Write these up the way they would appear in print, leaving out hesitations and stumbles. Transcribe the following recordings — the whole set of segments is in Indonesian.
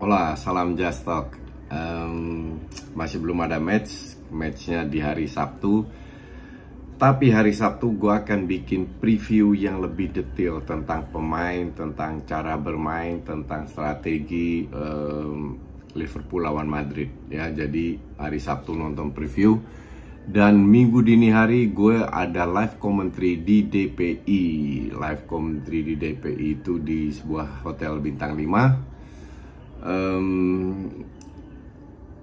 Hola, salam Just Talk. Masih belum ada matchnya di hari Sabtu. Tapi hari Sabtu gue akan bikin preview yang lebih detail tentang pemain, tentang cara bermain, tentang strategi Liverpool lawan Madrid. Ya, jadi hari Sabtu nonton preview. Dan minggu dini hari gue ada live commentary di DPI. Live commentary di DPI itu di sebuah hotel bintang 5.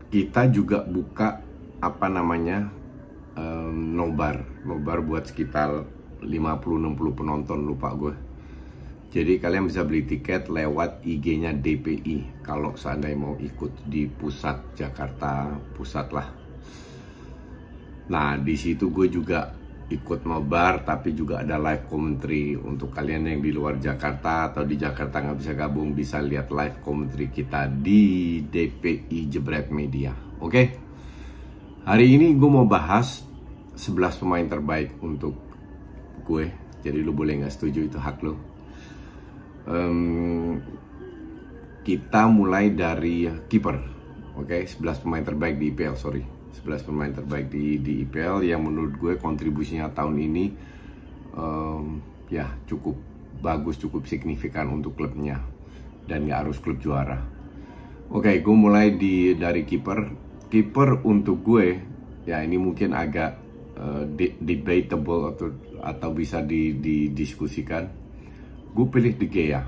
Kita juga buka nobar buat sekitar 50-60 penonton, lupa gue. Jadi kalian bisa beli tiket lewat IG-nya DPI kalau seandainya mau ikut di pusat Jakarta, pusat lah. Nah, di situ gue juga ikut nobar, tapi juga ada live commentary. Untuk kalian yang di luar Jakarta atau di Jakarta nggak bisa gabung, bisa lihat live commentary kita di DPI Jebret Media. Oke? Hari ini gue mau bahas 11 pemain terbaik untuk gue. Jadi lu boleh nggak setuju, itu hak lu. Kita mulai dari kiper. Oke, 11 pemain terbaik di IPL, 11 pemain terbaik di IPL yang menurut gue kontribusinya tahun ini ya cukup bagus, cukup signifikan untuk klubnya, dan gak harus klub juara. Oke, gue mulai dari kiper untuk gue, ya ini mungkin agak debatable atau bisa didiskusikan. Gue pilih De Gea.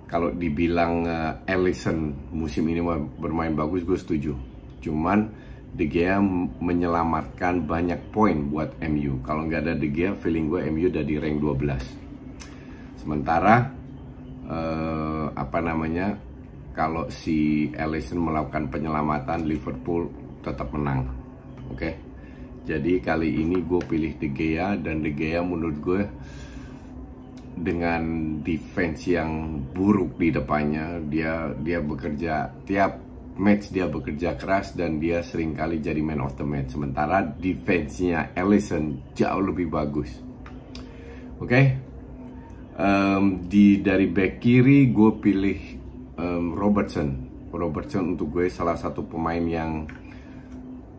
Kalau dibilang Alisson musim ini bermain bagus, gue setuju. Cuman De Gea menyelamatkan banyak poin buat MU. Kalau nggak ada De Gea, feeling gue MU udah di rank 12. Sementara kalau si Alisson melakukan penyelamatan, Liverpool tetap menang. Oke. Jadi kali ini gue pilih De Gea, dan De Gea menurut gue dengan defense yang buruk di depannya, dia bekerja tiap match, dia bekerja keras dan dia seringkali jadi man of the match. Sementara defense-nya Alisson jauh lebih bagus. Oke. Dari back kiri gue pilih Robertson. Robertson untuk gue salah satu pemain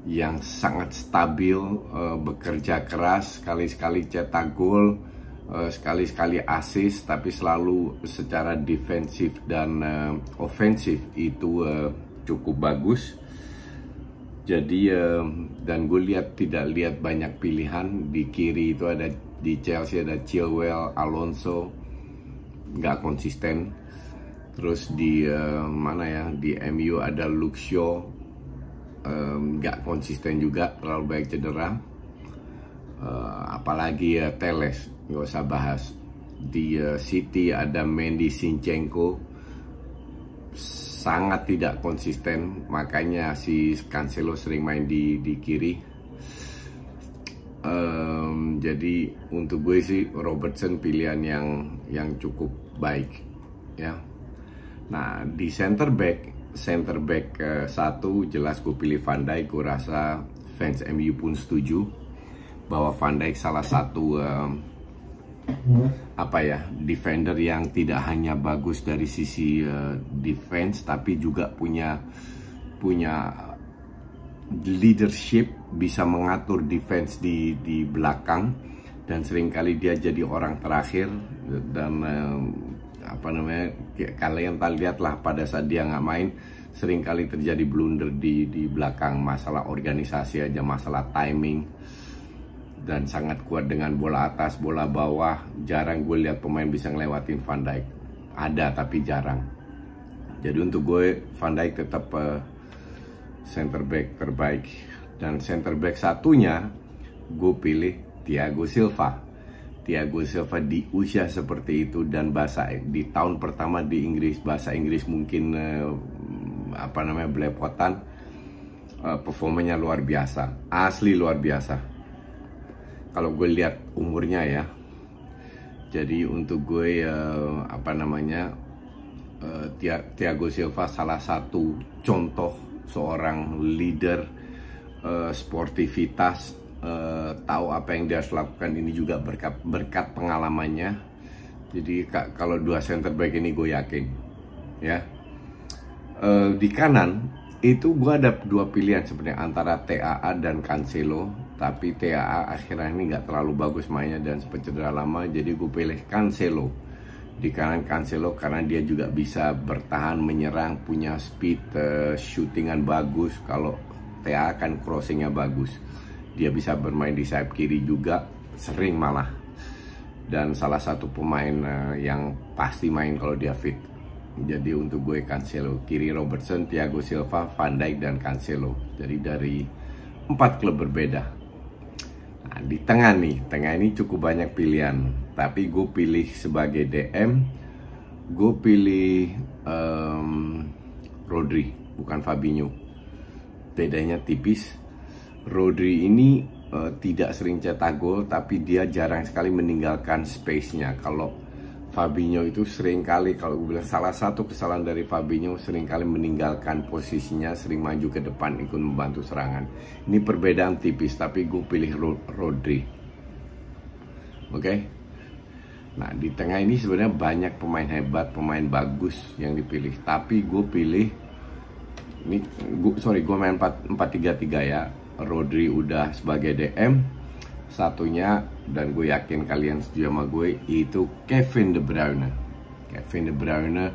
yang sangat stabil, bekerja keras, sekali-sekali cetak gol, sekali-sekali assist, tapi selalu secara defensif dan ofensif itu cukup bagus. Jadi dan gue tidak lihat banyak pilihan di kiri. Itu ada di Chelsea ada Chilwell, Alonso, nggak konsisten. Terus di di MU ada Luke Shaw, nggak konsisten juga, terlalu banyak cedera. Apalagi Teles, nggak usah bahas. Di City ada Mendy, Zinchenko, sangat tidak konsisten, makanya si Cancelo sering main di kiri. Jadi untuk gue sih Robertson pilihan yang cukup baik, ya. Nah, di center back satu jelas gue pilih Van Dijk. Gue rasa fans MU pun setuju bahwa Van Dijk salah satu defender yang tidak hanya bagus dari sisi defense, tapi juga punya leadership, bisa mengatur defense di belakang, dan seringkali dia jadi orang terakhir. Dan kalian lihat lah pada saat dia nggak main, seringkali terjadi blunder di belakang, masalah organisasi aja, masalah timing. Dan sangat kuat dengan bola atas, bola bawah. Jarang gue lihat pemain bisa ngelewatin Van Dijk. Ada, tapi jarang. Jadi untuk gue Van Dijk tetap center back terbaik. Dan center back satunya gue pilih Thiago Silva. Thiago Silva di usia seperti itu dan di tahun pertama di Inggris, bahasa Inggris mungkin belepotan. Performanya luar biasa, asli luar biasa. Kalau gue lihat umurnya ya. Jadi untuk gue Thiago Silva salah satu contoh seorang leader, sportivitas, tahu apa yang dia harus lakukan. Ini juga berkat pengalamannya. Jadi kalau dua center back ini gue yakin, ya. Di kanan itu gue ada dua pilihan sebenarnya antara TAA dan Cancelo, tapi TAA akhirnya ini nggak terlalu bagus mainnya dan sempat cedera lama, jadi gue pilih Cancelo di kanan. Cancelo karena dia juga bisa bertahan menyerang, punya speed, shootingan bagus. Kalau TAA kan crossingnya bagus, dia bisa bermain di sayap kiri juga sering malah, dan salah satu pemain yang pasti main kalau dia fit. Jadi untuk gue Cancelo, kiri Robertson, Thiago Silva, Van Dijk, dan Cancelo. Jadi dari 4 klub berbeda. Nah, di tengah nih, tengah ini cukup banyak pilihan. Tapi gue pilih sebagai DM, gue pilih Rodri, bukan Fabinho. Bedanya tipis. Rodri ini tidak sering cetak gol, tapi dia jarang sekali meninggalkan space-nya. Kalau Fabinho itu sering kali, kalau gue bilang salah satu kesalahan dari Fabinho, sering kali meninggalkan posisinya, sering maju ke depan ikut membantu serangan. Ini perbedaan tipis, tapi gue pilih Rodri. Oke? Nah, di tengah ini sebenarnya banyak pemain hebat, pemain bagus yang dipilih, tapi gue pilih ini, gue main 4-3-3 ya. Rodri udah sebagai DM. Satunya, dan gue yakin kalian setuju sama gue, itu Kevin De Bruyne. Kevin De Bruyne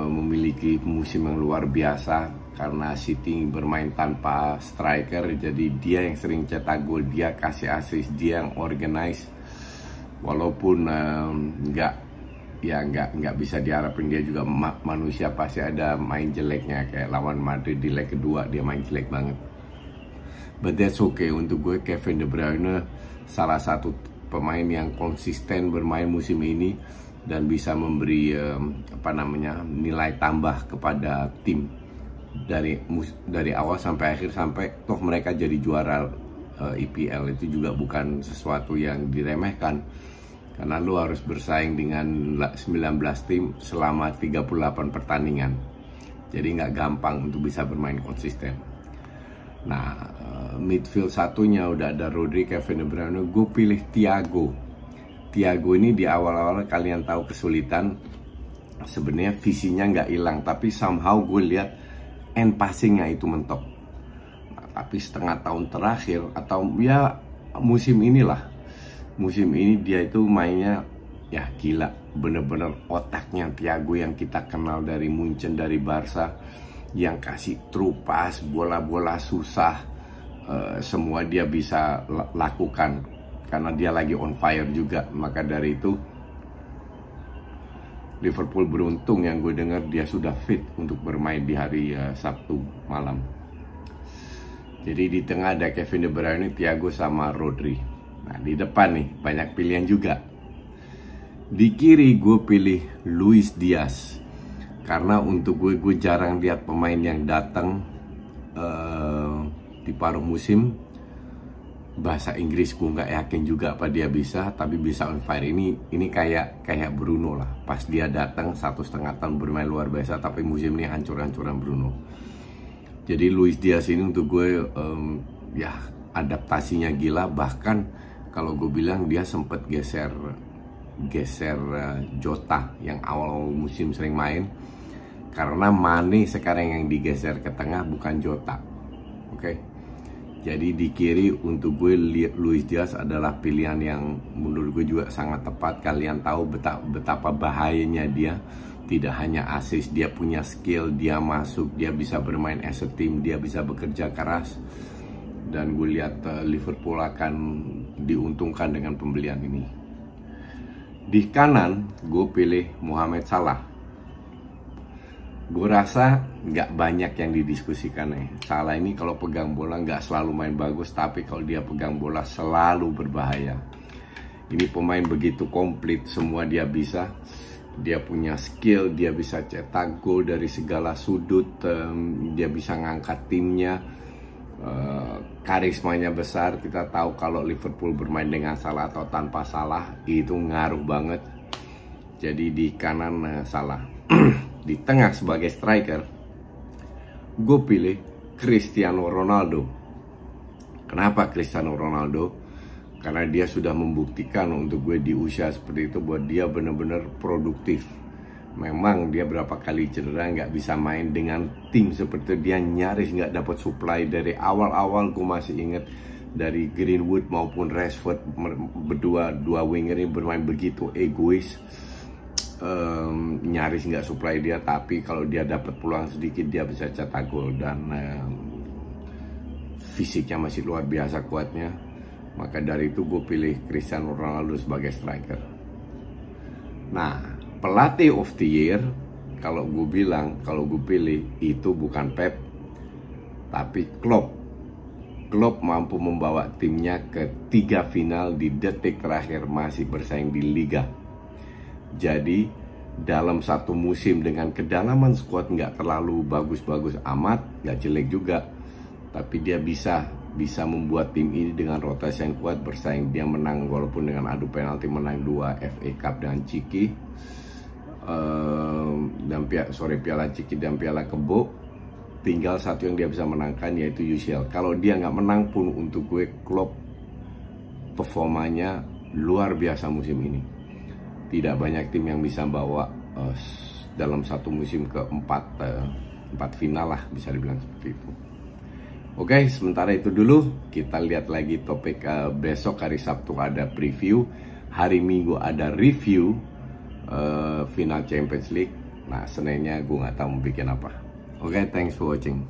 memiliki musim yang luar biasa karena City bermain tanpa striker, jadi dia yang sering cetak gol, dia kasih assist, dia yang organize. Walaupun nggak bisa diharapin, dia juga manusia, pasti ada main jeleknya, kayak lawan Madrid di leg kedua dia main jelek banget. But that's okay. Untuk gue Kevin De Bruyne salah satu pemain yang konsisten bermain musim ini dan bisa memberi nilai tambah kepada tim dari awal sampai akhir, sampai toh mereka jadi juara IPL. Itu juga bukan sesuatu yang diremehkan, karena lu harus bersaing dengan 19 tim selama 38 pertandingan. Jadi nggak gampang untuk bisa bermain konsisten. Nah, midfield satunya udah ada Rodri, Kevin De Bruyne. Gue pilih Thiago. Thiago ini di awal-awal kalian tahu kesulitan. Sebenarnya visinya nggak hilang, tapi somehow gue lihat end passingnya itu mentok. Nah, tapi setengah tahun terakhir atau ya musim ini dia itu mainnya ya gila. Bener-bener otaknya Thiago yang kita kenal dari Munchen, dari Barca, yang kasih true pass, bola-bola susah, semua dia bisa lakukan karena dia lagi on fire juga. Maka dari itu Liverpool beruntung yang gue dengar dia sudah fit untuk bermain di hari Sabtu malam. Jadi di tengah ada Kevin De Bruyne, Thiago, sama Rodri. Nah, di depan nih banyak pilihan juga. Di kiri gue pilih Luis Diaz. Karena untuk gue jarang lihat pemain yang datang di paruh musim. Bahasa Inggris gue nggak yakin juga apa dia bisa, tapi bisa on fire. Ini kayak Bruno lah. Pas dia datang 1,5 tahun bermain luar biasa, tapi musim ini hancur-hancuran Bruno. Jadi Luis Diaz ini untuk gue ya adaptasinya gila. Bahkan kalau gue bilang dia sempat geser Jota yang awal musim sering main, karena Mane sekarang yang digeser ke tengah, bukan Jota. Oke. Jadi di kiri untuk gue Luis Diaz adalah pilihan yang menurut gue juga sangat tepat. Kalian tahu betapa bahayanya dia. Tidak hanya assist, dia punya skill, dia masuk, dia bisa bermain as a team, dia bisa bekerja keras. Dan gue lihat Liverpool akan diuntungkan dengan pembelian ini. Di kanan gue pilih Mohamed Salah. Gue rasa nggak banyak yang didiskusikan nih. Salah ini kalau pegang bola nggak selalu main bagus, tapi kalau dia pegang bola selalu berbahaya. Ini pemain begitu komplit, semua dia bisa. Dia punya skill, dia bisa cetak gol dari segala sudut, dia bisa ngangkat timnya, karismanya besar. Kita tahu kalau Liverpool bermain dengan Salah atau tanpa Salah itu ngaruh banget. Jadi di kanan Salah. Di tengah sebagai striker gue pilih Cristiano Ronaldo. Kenapa Cristiano Ronaldo? Karena dia sudah membuktikan untuk gue di usia seperti itu buat dia benar-benar produktif. Memang dia berapa kali cedera nggak bisa main dengan tim seperti dia, nyaris nggak dapat supply dari awal-awal. Gue masih inget dari Greenwood maupun Rashford, dua winger ini bermain begitu egois, nyaris nggak supply dia. Tapi kalau dia dapat peluang sedikit dia bisa cetak gol, dan fisiknya masih luar biasa kuatnya. Maka dari itu gue pilih Cristiano Ronaldo sebagai striker. Nah, pelatih of the year, kalau gue pilih itu bukan Pep, tapi Klopp. Klopp mampu membawa timnya ke 3 final di detik terakhir, masih bersaing di Liga. Jadi dalam satu musim dengan kedalaman skuad nggak terlalu bagus-bagus amat, nggak jelek juga, tapi dia bisa membuat tim ini dengan rotasi yang kuat bersaing. Dia menang walaupun dengan adu penalti, menang 2 FA Cup dengan Ciki, Piala Ciki dan Piala Kebo. Tinggal satu yang dia bisa menangkan, yaitu UCL. Kalau dia nggak menang pun, untuk gue Klopp performanya luar biasa musim ini. Tidak banyak tim yang bisa bawa dalam satu musim ke 4 final lah, bisa dibilang seperti itu. Oke, sementara itu dulu. Kita lihat lagi topik besok. Hari Sabtu ada preview, hari Minggu ada review final Champions League. Nah, Seninnya gue nggak tahu mau bikin apa. Oke, thanks for watching.